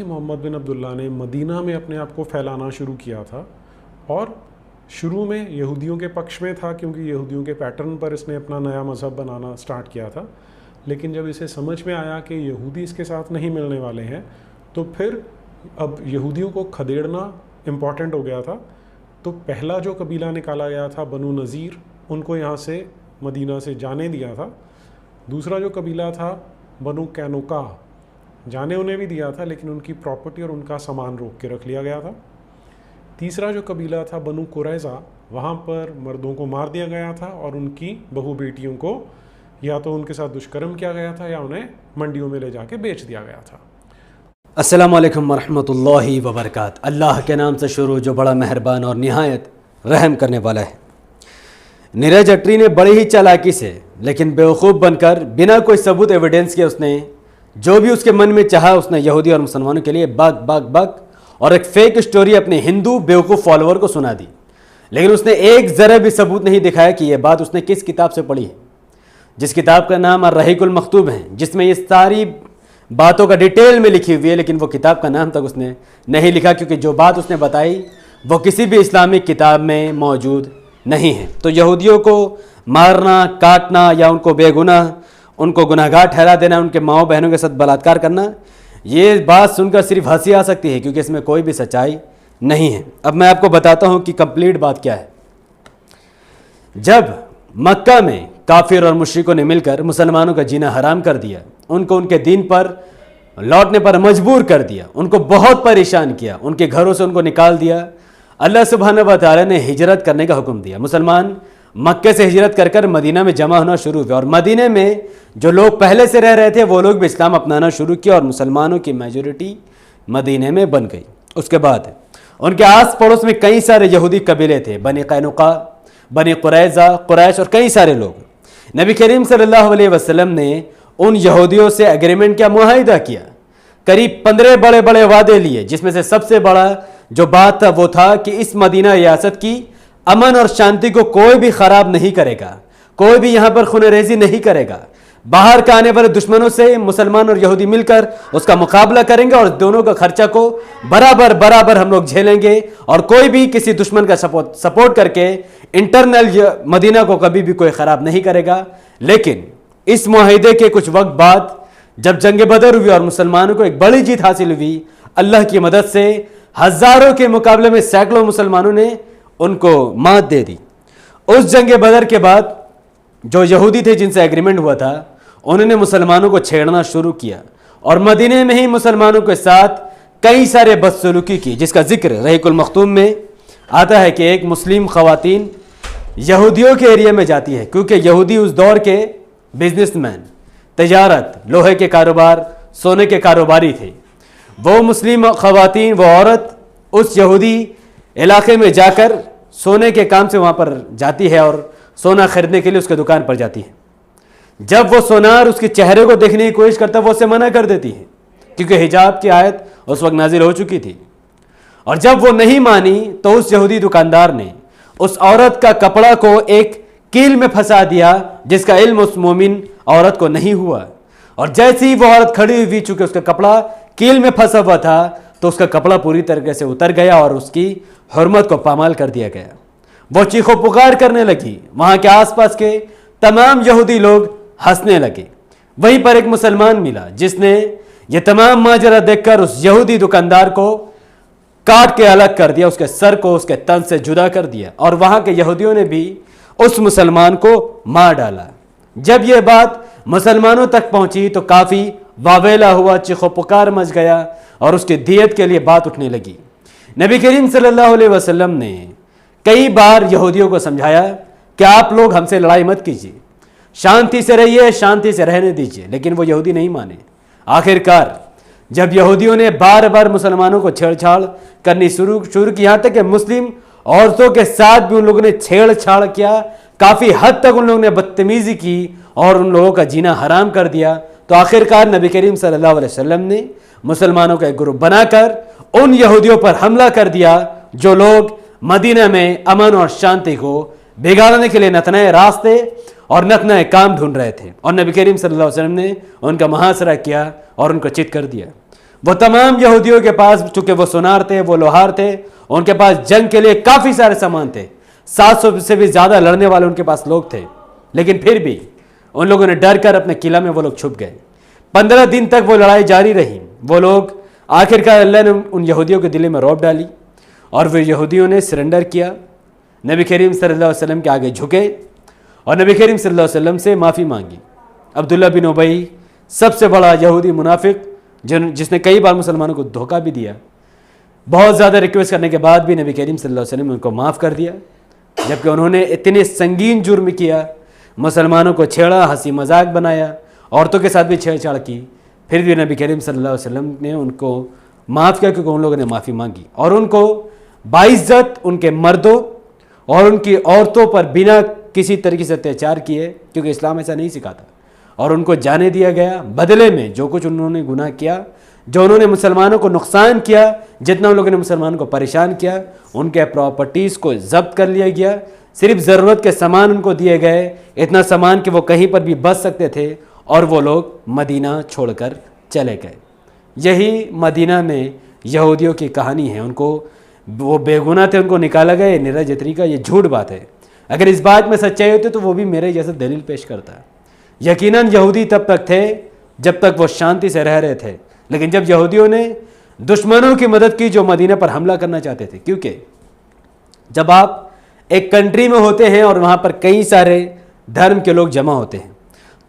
محمد بن عبداللہ نے مدینہ میں اپنے آپ کو پھیلانا شروع کیا تھا اور شروع میں یہودیوں کے پکش میں تھا کیونکہ یہودیوں کے پیٹرن پر اس نے اپنا نیا مذہب بنانا سٹارٹ کیا تھا. لیکن جب اسے سمجھ میں آیا کہ یہودی اس کے ساتھ نہیں ملنے والے ہیں تو پھر اب یہودیوں کو کھدیڑنا امپورٹنٹ ہو گیا تھا. تو پہلا جو قبیلہ نکالا گیا تھا بنو نذیر، ان کو یہاں سے مدینہ سے جانے دیا تھا. دوسرا جو قبیلہ تھا بنو قینقاع، جانے انہیں بھی دیا تھا لیکن ان کی پراپرٹی اور ان کا سامان روک کے رکھ لیا گیا تھا. تیسرا جو قبیلہ تھا بنو قریظہ، وہاں پر مردوں کو مار دیا گیا تھا اور ان کی بہو بیٹیوں کو یا تو ان کے ساتھ دشکرم کیا گیا تھا یا انہیں منڈیوں میں لے جا کے بیچ دیا گیا تھا. السلام علیکم ورحمۃ اللہ وبرکاتہ. اللہ کے نام سے شروع جو بڑا مہربان اور نہایت رحم کرنے والا ہے. نیرج اٹری نے بڑی ہی چالاکی سے لیکن بیوقوف بن کر بنا کوئی ثبوت ایویڈنس کے اس نے جو بھی اس کے من میں چاہا اس نے یہودی اور مسلمانوں کے لیے بک اور ایک فیک سٹوری اپنے ہندو بیوقوف فالوور کو سنا دی. لیکن اس نے ایک ذرا بھی ثبوت نہیں دکھایا کہ یہ بات اس نے کس کتاب سے پڑھی ہے، جس کتاب کا نام الرحیق المختوم ہے، جس میں یہ ساری باتوں کا ڈیٹیل میں لکھی ہوئی ہے. لیکن وہ کتاب کا نام تک اس نے نہیں لکھا کیونکہ جو بات اس نے بتائی وہ کسی بھی اسلامک کتاب میں موجود نہیں ہے. تو یہودیوں کو مارنا، کاٹنا یا ان کو بے گناہ، ان کو گناہ گار ٹھہرا دینا، ان کے ماؤں بہنوں کے ساتھ بلاತ್کار کرنا، یہ بات سن کر صرف ہنسی آ سکتی ہے کیونکہ اس میں کوئی بھی سچائی نہیں ہے. اب میں آپ کو بتاتا ہوں کہ کمپلیٹ بات کیا ہے. جب مکہ میں کافر اور مشرکوں نے مل کر مسلمانوں کا جینا حرام کر دیا، ان کو ان کے دین پر لوٹنے پر مجبور کر دیا، ان کو بہت پریشان کیا، ان کے گھروں سے ان کو نکال دیا، اللہ سبحانہ و تعالیٰ نے ہجرت کرنے کا حکم دیا. مسلمان مکے سے ہجرت کر کر مدینہ میں جمع ہونا شروع ہوئے اور مدینہ میں جو لوگ پہلے سے رہ رہے تھے وہ لوگ بھی اسلام اپنانا شروع کیا اور مسلمانوں کی میجورٹی مدینہ میں بن گئی. اس کے بعد ان کے آس پڑوس میں کئی سارے یہودی قبیلے تھے، بنی قینقاع، بنی قریظہ، قریش اور کئی سارے لوگ. نبی کریم صلی اللہ علیہ وسلم نے ان یہودیوں سے ایگریمنٹ کا معاہدہ کیا، قریب 15 بڑے بڑے وعدے لیے، جس میں سے سب سے بڑا جو بات تھا وہ تھا کہ اس مدینہ ریاست کی امن اور شانتی کو کوئی بھی خراب نہیں کرے گا، کوئی بھی یہاں پر خون ریزی نہیں کرے گا. باہر کا آنے والے دشمنوں سے مسلمان اور یہودی مل کر اس کا مقابلہ کریں گے اور دونوں کا خرچہ کو برابر ہم لوگ جھیلیں گے اور کوئی بھی کسی دشمن کا سپورٹ کر کے انٹرنل مدینہ کو کبھی بھی کوئی خراب نہیں کرے گا. لیکن اس معاہدے کے کچھ وقت بعد جب جنگ بدر ہوئی اور مسلمانوں کو ایک بڑی جیت حاصل ہوئی، اللہ کی مدد سے ہزاروں کے مقابلے میں سینکڑوں مسلمانوں نے ان کو مات دے دی. اس جنگ بدر کے بعد جو یہودی تھے جن سے ایگریمنٹ ہوا تھا انہوں نے مسلمانوں کو چھیڑنا شروع کیا اور مدینہ میں ہی مسلمانوں کے ساتھ کئی سارے بدسلوکی کی، جس کا ذکر رحیق المختوم میں آتا ہے کہ ایک مسلم خواتین یہودیوں کے ایریا میں جاتی ہے کیونکہ یہودی اس دور کے بزنس مین، تجارت، لوہے کے کاروبار، سونے کے کاروباری تھے. وہ مسلم خواتین، وہ عورت اس یہودی علاقے میں جا کر سونے کے کام سے وہاں پر جاتی ہے اور سونا خریدنے کے لیے اس کے دکان پر جاتی ہے. جب وہ سونار اس کے چہرے کو دیکھنے کی کوشش کرتا وہ اسے منع کر دیتی ہے کیونکہ حجاب کی آیت اس وقت نازل ہو چکی تھی. اور جب وہ نہیں مانی تو اس یہودی دکاندار نے اس عورت کا کپڑا کو ایک کیل میں پھنسا دیا جس کا علم اس مومن عورت کو نہیں ہوا. اور جیسے ہی وہ عورت کھڑی ہوئی، چونکہ اس کا کپڑا کیل میں پھنسا ہوا تھا تو اس کا کپڑا پوری طریقے سے اتر گیا اور اس کی حرمت کو پامال کر دیا گیا. وہ چیخ و پکار کرنے لگی، وہاں کے آس پاس کے تمام یہودی لوگ ہنسنے لگے. وہیں پر ایک مسلمان ملا جس نے یہ تمام ماجرا دیکھ کر اس یہودی دکاندار کو کاٹ کے الگ کر دیا، اس کے سر کو اس کے تن سے جدا کر دیا اور وہاں کے یہودیوں نے بھی اس مسلمان کو مار ڈالا. جب یہ بات مسلمانوں تک پہنچی تو کافی واویلا ہوا، چیخ و پکار مچ گیا اور اس کی دیت کے لیے بات اٹھنے لگی. نبی کریم صلی اللہ علیہ وسلم نے کئی بار یہودیوں کو سمجھایا کہ آپ لوگ ہم سے لڑائی مت کیجیے، شانتی سے رہیے، شانتی سے رہنے دیجیے، لیکن وہ یہودی نہیں مانے. آخر کار جب یہودیوں نے بار بار مسلمانوں کو چھیڑ چھاڑ کرنی شروع کی، یہاں تک کہ مسلم عورتوں کے ساتھ بھی ان لوگوں نے چھیڑ چھاڑ کیا، کافی حد تک ان لوگوں نے بدتمیزی کی اور ان لوگوں کا جینا حرام کر دیا، تو آخر کار نبی کریم صلی اللہ علیہ وسلم نے مسلمانوں کا ایک گروپ بنا کر ان یہودیوں پر حملہ کر دیا جو لوگ مدینہ میں امن اور شانتی کو بگاڑنے کے لیے نت نئے راستے اور نت نئے کام ڈھونڈ رہے تھے. اور نبی کریم صلی اللہ علیہ وسلم نے ان کا محاصرہ کیا اور ان کو چت کر دیا. وہ تمام یہودیوں کے پاس، چونکہ وہ سونار تھے، وہ لوہار تھے، ان کے پاس جنگ کے لیے کافی سارے سامان تھے، 700 سے بھی زیادہ لڑنے والے ان کے پاس لوگ تھے، لیکن پھر بھی ان لوگوں نے ڈر کر اپنے قلعہ میں وہ لوگ چھپ گئے۔ 15 دن تک وہ لڑائی جاری رہی۔ وہ لوگ آخرکار اللہ نے ان یہودیوں کے دل میں رعب ڈالی اور وہ یہودیوں نے سرنڈر کیا، نبی کریم صلی اللہ علیہ وسلم کے آگے جھکے اور نبی کریم صلی اللہ علیہ وسلم سے معافی مانگی۔ عبداللہ بن ابی، سب سے بڑا یہودی منافق جس نے کئی بار مسلمانوں کو دھوکہ بھی دیا، بہت زیادہ ریکویسٹ کرنے کے بعد بھی نبی کریم صلی اللہ علیہ وسلم نے ان کو معاف کر دیا، جبکہ انہوں نے اتنے سنگین جرم کیا، مسلمانوں کو چھیڑا، ہنسی مذاق بنایا، عورتوں کے ساتھ بھی چھیڑ چھاڑ کی، پھر بھی نبی کریم صلی اللہ علیہ وسلم نے ان کو معاف کیا، کیونکہ ان لوگوں نے معافی مانگی اور ان کو باعزت ان کے مردوں اور ان کی عورتوں پر بنا کسی طریقے سے اتیاچار کیے، کیونکہ اسلام ایسا نہیں سکھاتا، اور ان کو جانے دیا گیا۔ بدلے میں جو کچھ انہوں نے گناہ کیا، جو انہوں نے مسلمانوں کو نقصان کیا، جتنا ان لوگوں نے مسلمانوں کو پریشان کیا، ان کے پراپرٹیز کو ضبط کر لیا گیا، صرف ضرورت کے سامان ان کو دیے گئے، اتنا سامان کہ وہ کہیں پر بھی بچ سکتے تھے، اور وہ لوگ مدینہ چھوڑ کر چلے گئے۔ یہی مدینہ میں یہودیوں کی کہانی ہے۔ ان کو، وہ بے گناہ تھے، ان کو نکالا گیا۔ یہ نیرج جتری کا یہ جھوٹ بات ہے۔ اگر اس بات میں سچائی ہوتی تو وہ بھی میرے جیسے دلیل پیش کرتا ہے۔ یقیناً یہودی تب تک تھے جب تک وہ شانتی سے رہ رہے تھے، لیکن جب یہودیوں نے دشمنوں کی مدد کی جو مدینہ پر حملہ کرنا چاہتے تھے، کیونکہ جب آپ ایک کنٹری میں ہوتے ہیں اور وہاں پر کئی سارے دھرم کے لوگ جمع ہوتے ہیں،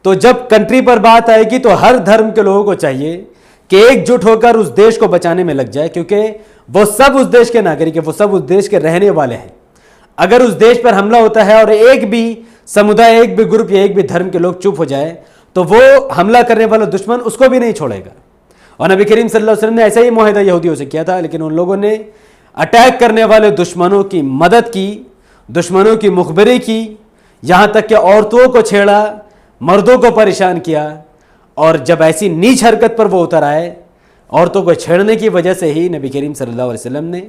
تو جب کنٹری پر بات آئے گی تو ہر دھرم کے لوگوں کو چاہیے کہ ایک جٹ ہو کر اس دیش کو بچانے میں لگ جائے، کیونکہ وہ سب اس دیش کے ناگرک ہیں، وہ سب اس دیش کے رہنے والے ہیں۔ اگر اس دیش پر حملہ ہوتا ہے اور ایک بھی سمودائے، ایک بھی گروپ یا ایک بھی دھرم کے لوگ چپ ہو جائے تو وہ حملہ کرنے والا دشمن اس کو بھی نہیں چھوڑے گا۔ اور نبی کریم صلی اللہ علیہ وسلم نے ایسا ہی معاہدہ یہودیوں سے کیا تھا، لیکن ان لوگوں نے اٹیک کرنے والے دشمنوں کی مدد کی، دشمنوں کی مخبری کی، یہاں تک کہ عورتوں کو چھیڑا، مردوں کو پریشان کیا، اور جب ایسی نیچ حرکت پر وہ اتر آئے، عورتوں کو چھیڑنے کی وجہ سے ہی نبی کریم صلی اللہ علیہ وسلم نے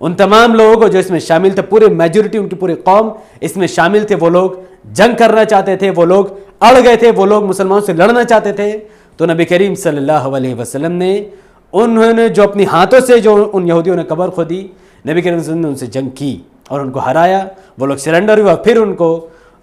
ان تمام لوگوں کو جو اس میں شامل تھے، پورے میجورٹی ان کی پوری قوم اس میں شامل تھے، وہ لوگ جنگ کرنا چاہتے تھے، وہ لوگ اڑ گئے تھے، وہ لوگ مسلمانوں سے لڑنا چاہتے تھے، تو نبی کریم صلی اللہ علیہ وسلم نے انہوں نے جو اپنی ہاتھوں سے جو ان یہودیوں نے قبر کھودی، نبی کریم صلی اللہ علیہ وسلم نے ان سے جنگ کی اور ان کو ہرایا، وہ لوگ سرنڈر ہوا، پھر ان کو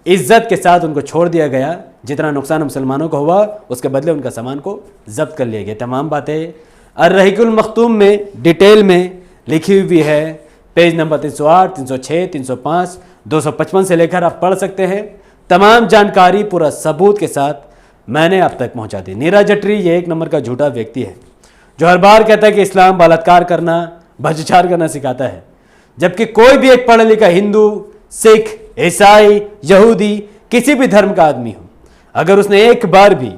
عزت کے ساتھ ان کو چھوڑ دیا گیا۔ جتنا نقصان مسلمانوں کو ہوا اس کے بدلے ان کا سامان کو ضبط کر لیا گیا۔ تمام باتیں الرحیق المختوم میں ڈیٹیل میں لکھی ہوئی ہے، پیج نمبر 308، 306، 305، 255 سے لے کر آپ پڑھ سکتے ہیں۔ تمام جانکاری پورا ثبوت کے ساتھ میں نے آپ تک پہنچا دی۔ نیرج جٹری یہ ایک نمبر کا جھوٹا ویکتی ہے جو ہر بار کہتا ہے کہ اسلام بلاత్కాر کرنا، بھجچار کرنا سکھاتا ہے، جبکہ کوئی بھی ایک پڑھا لکھا ہندو، سکھ، عیسائی، یہودی، کسی بھی دھرم کا آدمی ہو، اگر اس نے ایک بار بھی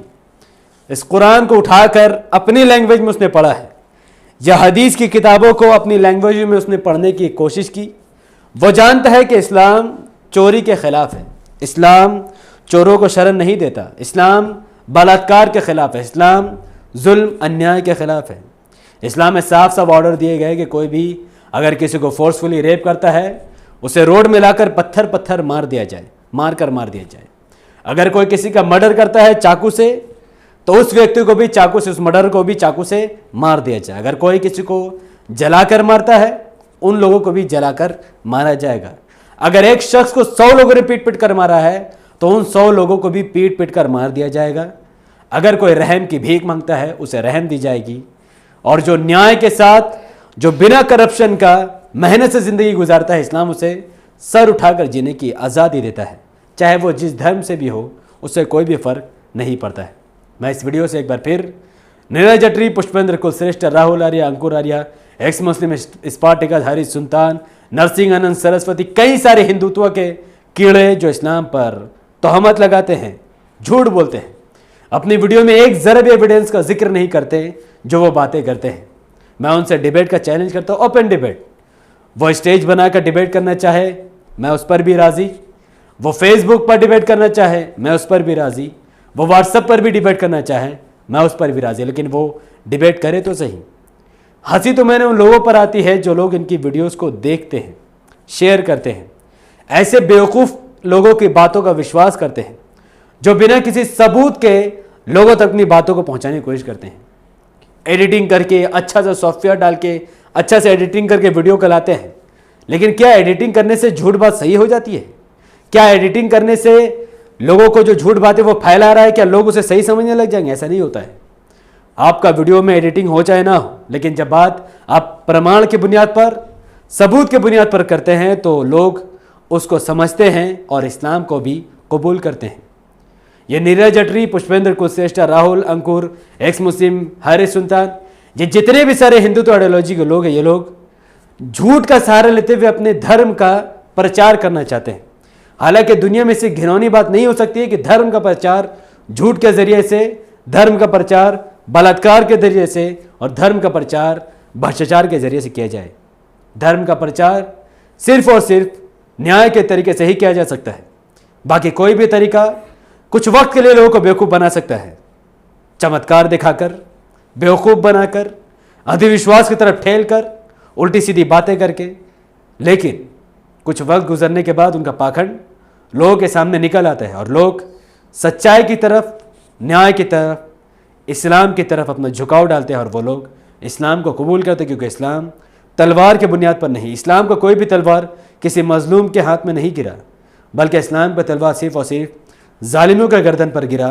اس قرآن کو اٹھا کر اپنی لینگویج میں اس نے پڑھا ہے یا حدیث کی کتابوں کو اپنی لینگویج میں اس نے پڑھنے کی کوشش کی، وہ جانتا ہے کہ اسلام چوری کے خلاف ہے، اسلام چوروں کو شرم نہیں دیتا، اسلام بلاత్కాر کے خلاف ہے، اسلام ظلم انیائے کے خلاف ہے۔ اسلام میں صاف صاف آرڈر دیے گئے کہ کوئی بھی اگر کسی کو فورسفلی ریپ کرتا ہے اسے روڈ میں لا کر پتھر مار دیا جائے، مار دیا جائے۔ اگر کوئی کسی کا مرڈر کرتا ہے چاقو سے تو اس ویکتی کو بھی چاقو سے، اس مرڈر کو بھی چاقو سے مار دیا جائے۔ اگر کوئی کسی کو جلا کر مارتا ہے ان لوگوں کو بھی جلا کر مارا جائے گا۔ اگر ایک شخص کو 100 لوگوں نے پیٹ کر مارا ہے تو ان 100 لوگوں کو بھی پیٹ کر مار دیا جائے گا۔ اگر کوئی رحم کی بھیک مانگتا ہے اسے رحم دی جائے گی، اور جو نیائے کے ساتھ، جو بنا کرپشن کا محنت سے زندگی گزارتا ہے، اسلام اسے سر اٹھا کر جینے کی آزادی دیتا ہے، چاہے وہ جس دھرم سے بھی ہو، اس سے کوئی بھی فرق نہیں پڑتا ہے۔ میں اس ویڈیو سے ایک بار پھر Neeraj Jatri, Pushpendra Kulshreshtha, Rahul Arya, Ankur Arya, ex Muslim Spartacus, Hari Sultan, Narsingh Anand Saraswati, کئی سارے ہندوتوا کے کیڑے جو اسلام پر تہمت لگاتے ہیں، جھوٹ بولتے ہیں، اپنی ویڈیو میں ایک ضرب ایویڈنس کا ذکر نہیں کرتے جو وہ باتیں کرتے ہیں۔ میں ان سے ڈیبیٹ کا چیلنج کرتا ہوں، اوپن ڈیبیٹ۔ وہ اسٹیج بنا کر ڈیبیٹ کرنا چاہے میں اس پر بھی راضی، وہ فیس بک پر ڈیبیٹ کرنا چاہے میں اس پر بھی راضی، وہ واٹس ایپ پر بھی ڈیبیٹ کرنا چاہے میں اس پر بھی راضی، لیکن وہ ڈیبیٹ کرے تو صحیح۔ ہنسی تو میں نے ان لوگوں پر آتی ہے جو لوگ ان کی ویڈیوز کو دیکھتے ہیں، شیئر کرتے ہیں، ایسے بیوقوف لوگوں کی باتوں کا وشواس کرتے ہیں جو بنا کسی ثبوت کے لوگوں تک اپنی باتوں کو پہنچانے کی کوشش کرتے ہیں۔ ایڈیٹنگ کر کے اچھا سا سافٹ ویئر ڈال کے اچھا سے ایڈیٹنگ کر کے ویڈیو کو لاتے ہیں، لیکن کیا ایڈیٹنگ کرنے سے جھوٹ بات صحیح ہو جاتی ہے؟ کیا ایڈیٹنگ کرنے سے لوگوں کو جو جھوٹ باتیں وہ پھیلا رہا ہے کیا لوگ اسے صحیح سمجھنے لگ جائیں گے؟ ایسا نہیں ہوتا ہے. آپ کا ویڈیو میں ایڈیٹنگ ہو چاہے نہ ہو، لیکن جب بات آپ پرمان کی بنیاد پر، ثبوت کی بنیاد پر کرتے ہیں تو لوگ اس کو سمجھتے ہیں اور اسلام کو بھی قبول کرتے ہیں. یہ نیرج اٹری، پشپیندر کلشریشٹا، راہل انکور، ایکس مسلم، ہریش سلطان، یہ جتنے بھی سارے ہندوتو آئیڈیالوجی کے لوگ ہیں، یہ لوگ جھوٹ کا سہارا لیتے ہوئے اپنے دھرم کا پرچار کرنا چاہتے ہیں. حالانکہ دنیا میں سے گھنونی بات نہیں ہو سکتی ہے کہ دھرم کا پرچار جھوٹ کے ذریعے سے، دھرم کا پرچار بلاತ್ಕಾರ کے ذریعے سے اور دھرم کا پرچار بھرشٹاچار کے ذریعے سے کیا جائے. دھرم کا پرچار صرف اور صرف نیائے کے طریقے سے ہی کیا جا سکتا ہے. باقی کوئی بھی طریقہ کچھ وقت کے لیے لوگوں کو بیوقوف بنا سکتا ہے، چمتکار دکھا کر، بیوقوف بنا کر، اندھ وشواس کی طرف ٹھیل کر، الٹی سیدھی باتیں کر کے. لیکن کچھ وقت گزرنے کے بعد ان کا پاکھنڈ لوگوں کے سامنے نکل آتا ہے اور لوگ سچائی کی طرف، نیائے کی طرف، اسلام کی طرف اپنا جھکاؤ ڈالتے ہیں اور وہ لوگ اسلام کو قبول کرتے ہیں، کیونکہ اسلام تلوار کے بنیاد پر نہیں. اسلام کا کوئی بھی تلوار کسی مظلوم کے ہاتھ میں نہیں گرا، بلکہ اسلام کا تلوار صرف اور صرف ظالموں کے گردن پر گرا،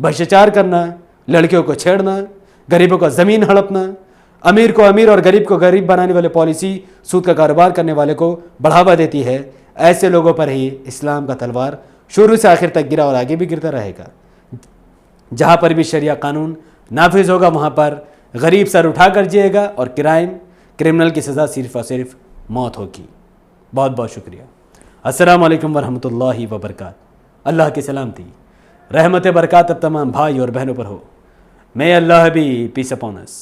بھرشٹاچار کرنا، لڑکیوں کو چھیڑنا، غریبوں کا زمین ہڑپنا، امیر کو امیر اور غریب کو غریب بنانے والے پالیسی، سود کا کاروبار کرنے والے کو بڑھاوا دیتی ہے. ایسے لوگوں پر ہی اسلام کا تلوار شروع سے آخر تک گرا اور آگے بھی گرتا رہے گا. جہاں پر بھی شریعہ قانون نافذ ہوگا وہاں پر غریب سر اٹھا کر جیے گا اور کرمنل کی سزا صرف اور صرف موت ہوگی. بہت بہت شکریہ. السلام علیکم ورحمۃ اللہ وبرکاتہ. اللہ کی سلامتی، رحمت برکات اب تمام بھائی اور بہنوں پر ہو. May Allah be peace upon us.